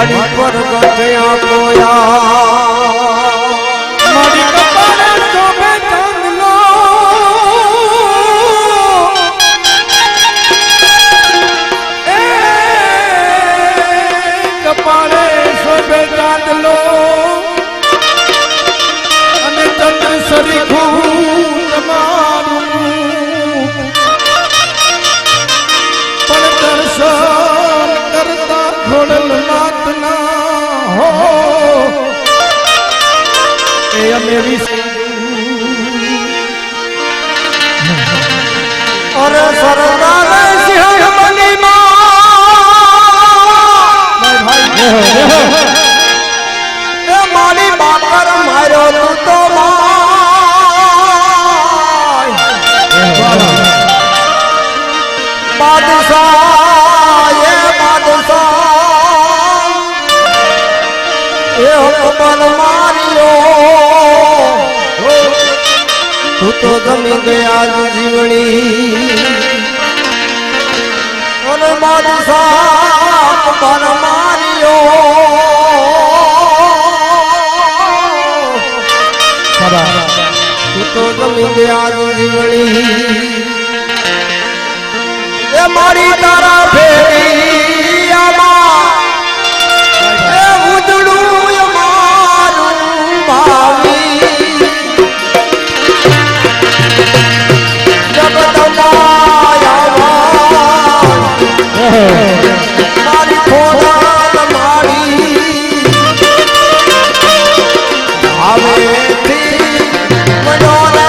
મારી પર ગઠયા કોયા મારી કપાળે શોભે ચાંદલો એ કપાળે શોભે ચાંદલો અને ચંદ્ર સરીખું તમારું પણ દર્શન કરતા ખોડલ માતના હો એ અમે અરે સરદાર સિંહ બની એ મારી બાપર માર્યો તું તો બાદશાહ એ હુકમન માર્યો તું તો જમી ગયા જીવણી અને બાદશાહ હુકમન માર્યો તું તો જમી ગયા જીવણી એ મારી તારા ફેરી આમાં એ ઉજળું મારું ભાવી મારી ખોદાલ મારી હવેથી મનોને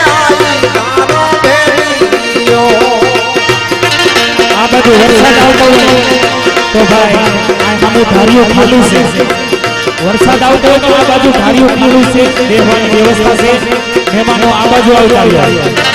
આવી તારો ફેરીયો આ બધું વરસાદ આવતો હોય તો ભાઈ આ સામે ધારીઓ ખાલી છે વરસાદ આવતો હોય તો આ બાજુ ધારીઓ ખાલી છે બેહવાની વ્યવસ્થા છે મહેમાનો આ બાજુ આવતા હોય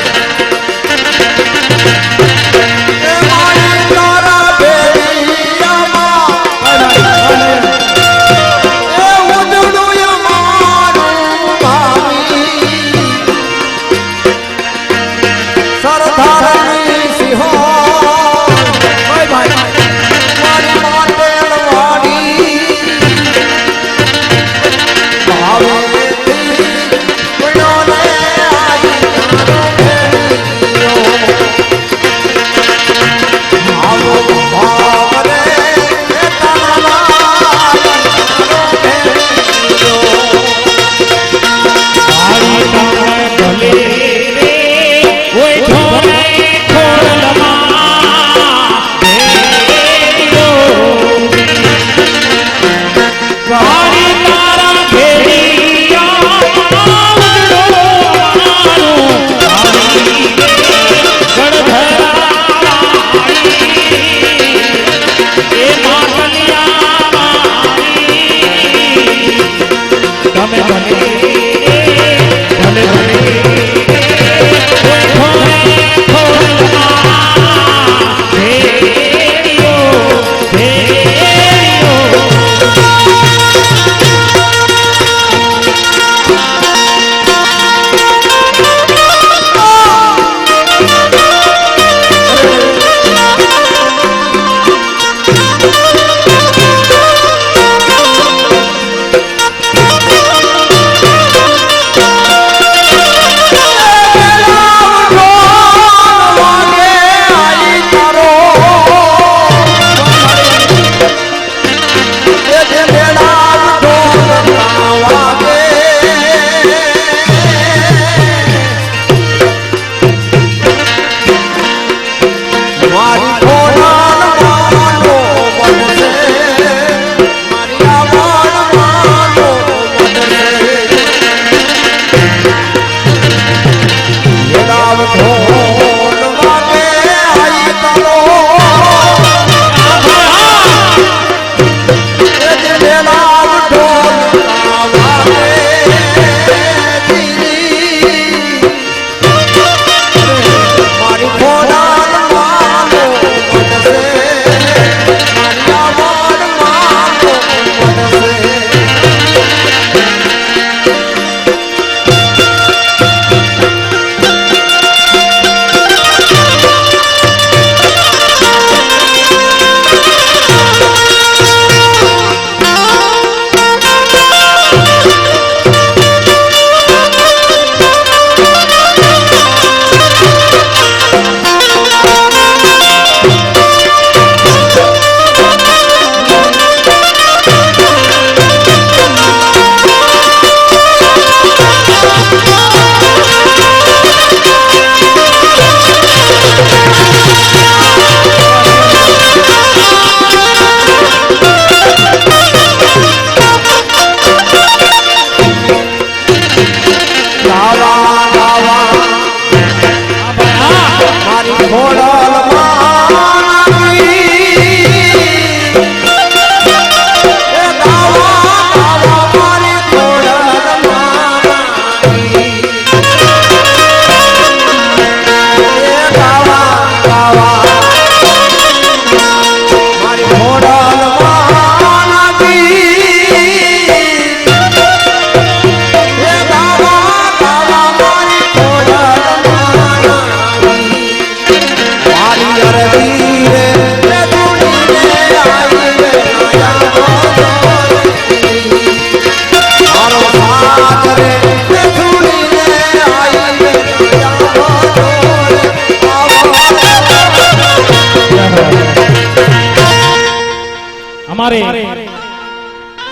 અમારે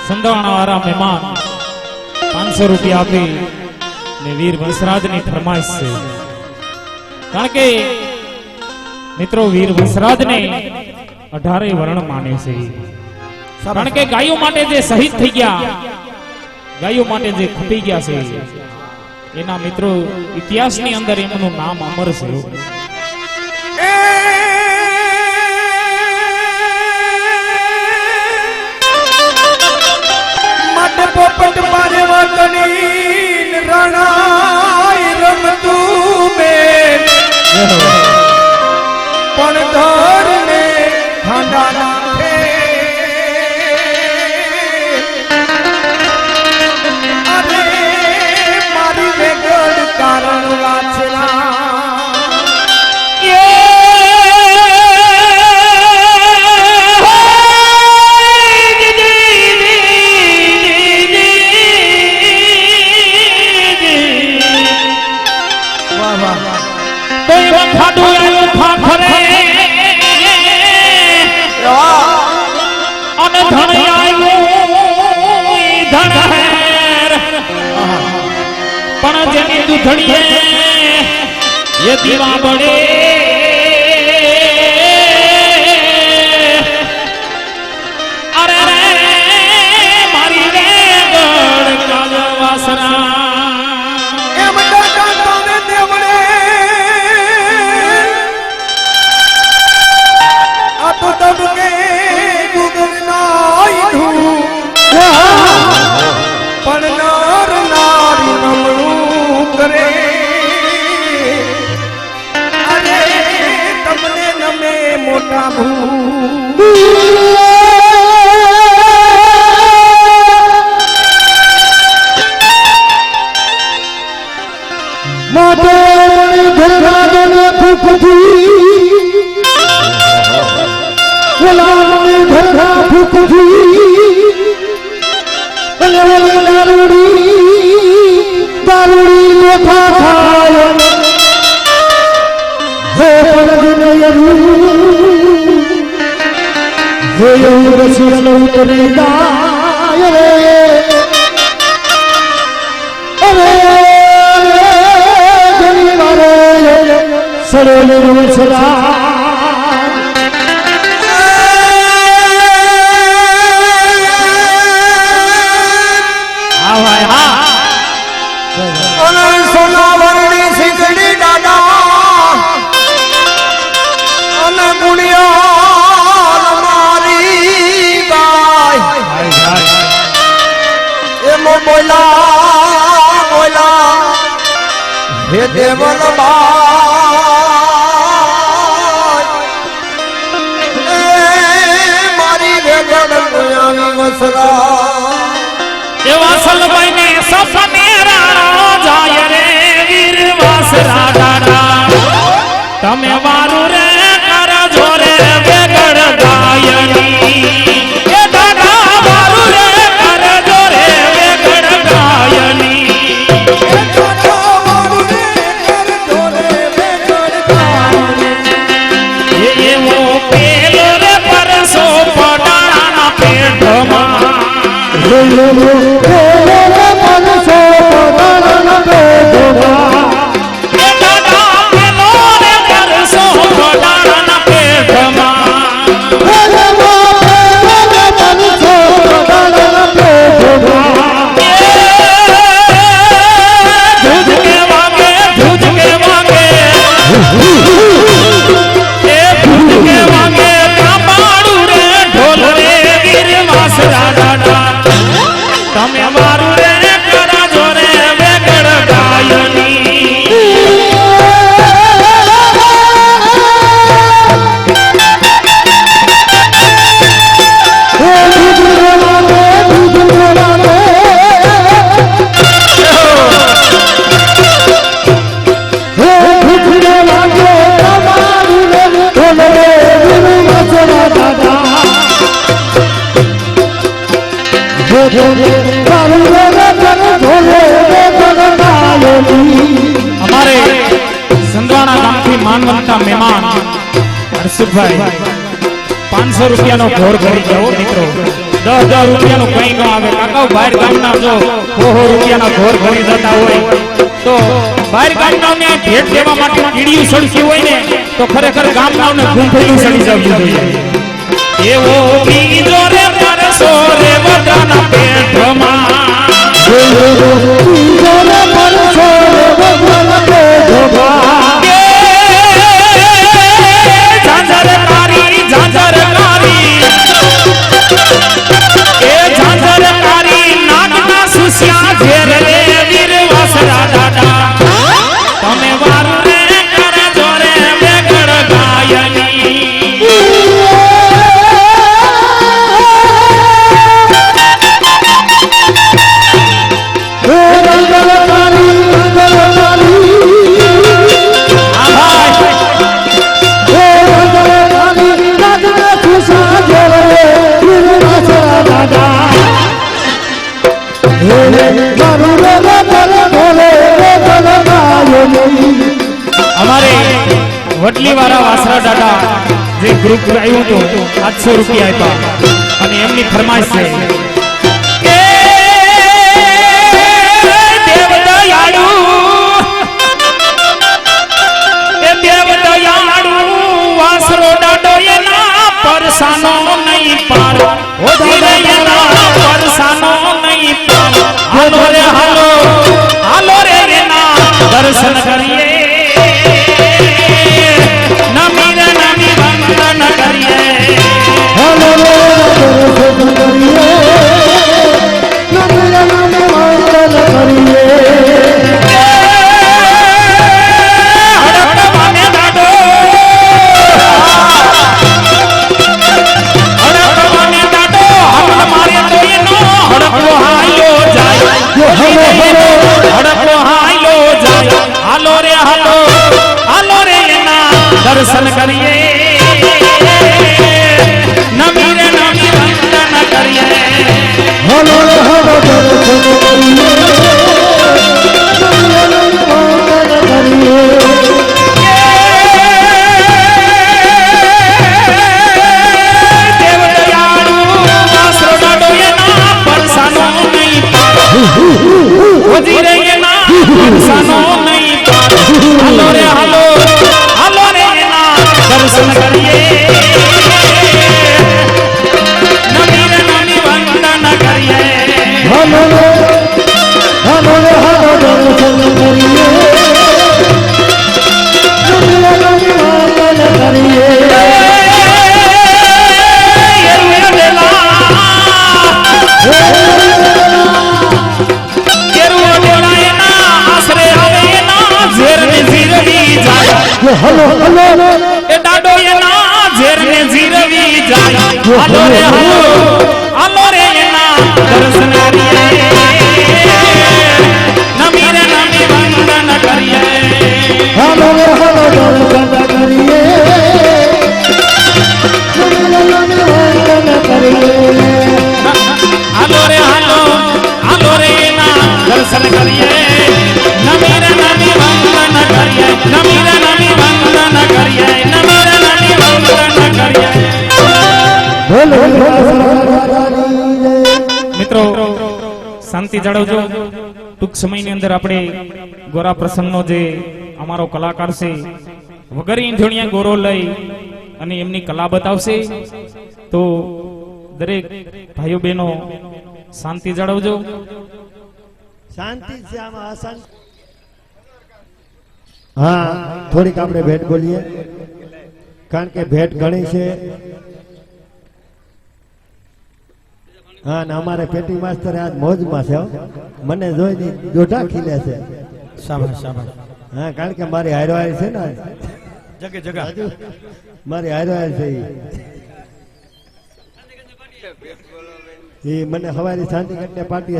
સંધાણા વાળા મહેમાન 500 રૂપિયા આપી ને વીર વંશરાજની ફરમાઈશ છે. કારણ કે મિત્રો વીર વંશરાજને 18 વર્ણ માને છે. કારણ કે ગાયો માટે જે શહીદ થઈ ગયા, ગાયો માટે જે ખપી ગયા છે, એના મિત્રો ઇતિહાસની અંદર એમનું નામ અમર છે. પોપટ મારે વતની રણાય રમતું બેન પણ ધર ને ખાંડા નાખે અરે મારી વેગડ કારણ વાછલા પણ જેની દૂધડીએ એ દીવા બળે અરે રે મારી વેગડ કાલ વાસના એમ દાદા તને દેવડે આ તો દબકે ગુગલ નાઈ ધૂ પણ નર નારી નમણું કરે અરે તમને નમે મોટા ભૂ માતે ઘરના દોને ફૂફજી ઓલાને ઘરના ફૂફજી અને દારૂડી લોથા ખાય હે પડજને હે રસીનો ઉતરે દાય રે અરે જની વારે સરોલે વસરા સોનાવરણી શીખડી દાદા અને ગુણિયા મારી ગાય એમ બોલા હે દેવલ મારી વેગડ ગુયાની વસરા એવા સલભાઈ ને સપને જાય રે વીર વાસરા દાડા તમે વારું રે કર જોરે વેગડ ગાયની એ દાડા વારું રે કર જોરે વેગડ ગાયની એવો પેલો રે પરસો પડાણા પેટમાં તમે મારું રે કરા જોરે વેગડ ગાયની અમારે સંધાણા ગામથી માનવંતા મહેમાન હર્ષુભાઈ 500 રૂપિયાનો ઘોર કરી જાઓ મિત્રો 10 રૂપિયાનું કઈ ન આવે કાકા બહાર ગામના જો 100 રૂપિયાના ઘોર કરી જતા હોય તો બહાર ગામનાઓને ભેટ દેવા માટે કીડીયું સળસી હોય ને તો ખરેખર ગામનાઓને ગુંફેલું સળી જવું જોઈએ એવો બીજો રે પરસો રે વડાના પેટમાં અમારે વડલી વાળા વાસરા દાદા જે ગ્રુપ આવ્યું હતું 800 રૂપિયા આપ્યા અને એમની ફરમાઈશ છે કે દેવદયાળુ વાસરો દાદો એના પરસાનો નહીં પાર ઓ એના પરસાનો નહીં પાર હાલો રે હાલો રે એના દર્શન કરીએ દર્શન કરીએ નમી રે નમી વંદન કરીએ હલો હલો દર્શન કરીએ દેવદયાળુ વાસરો દાડો એના પરસાનો નહીં પાર હોજી રે એના પરસાનો નહીં પાર હાલો રે હાલો દર્શન કરીએ નમી રે નમી વંદન કરીએ હલો હલો હલો દર્શન કરીએ નમી રે નમી વંદન કરીએ હલો હલો એ દાડો એના ઝેરને જીરવી જાય હાલો રે હાલો રે એના દર્શન કરીએ નમી રે નમી વંદન કરીએ હાલો રે હાલો દર્શન કરીએ નમી રે નમી વંદન કરીએ હાલો રે હાલો રે એના દર્શન કરીએ નમી રે નમી વંદન કરીએ નમી રે નમી વંદન કરીએ નમી રે નમી વંદન કરીએ મિત્રો શાંતિ જાળવજો ટૂંક સમયની અંદર આપણે ગોરા પ્રસંગનો જે અમારો કલાકાર છે વગર ઈંધણિયા ગોરો લઈ અને એમની કલા બતાવશે તો દરેક ભાઈઓ બહેનો શાંતિ જાળવજો શાંતિ છે આમાં અશાંતિ હા થોડીક આપણે ભેટ બોલીએ કારણ કે ભેટ ઘણી છે હા ને અમારે પેટી માસ્તર આજ મોજમાં છે મને જોઈને દોઢા ખીલે છે શાબાશ શાબાશ હા કારણ કે મારી હારવાય છે ને જગે જગા મારી હારવાય છે એ મને હવારી શાંતિ પાર્ટી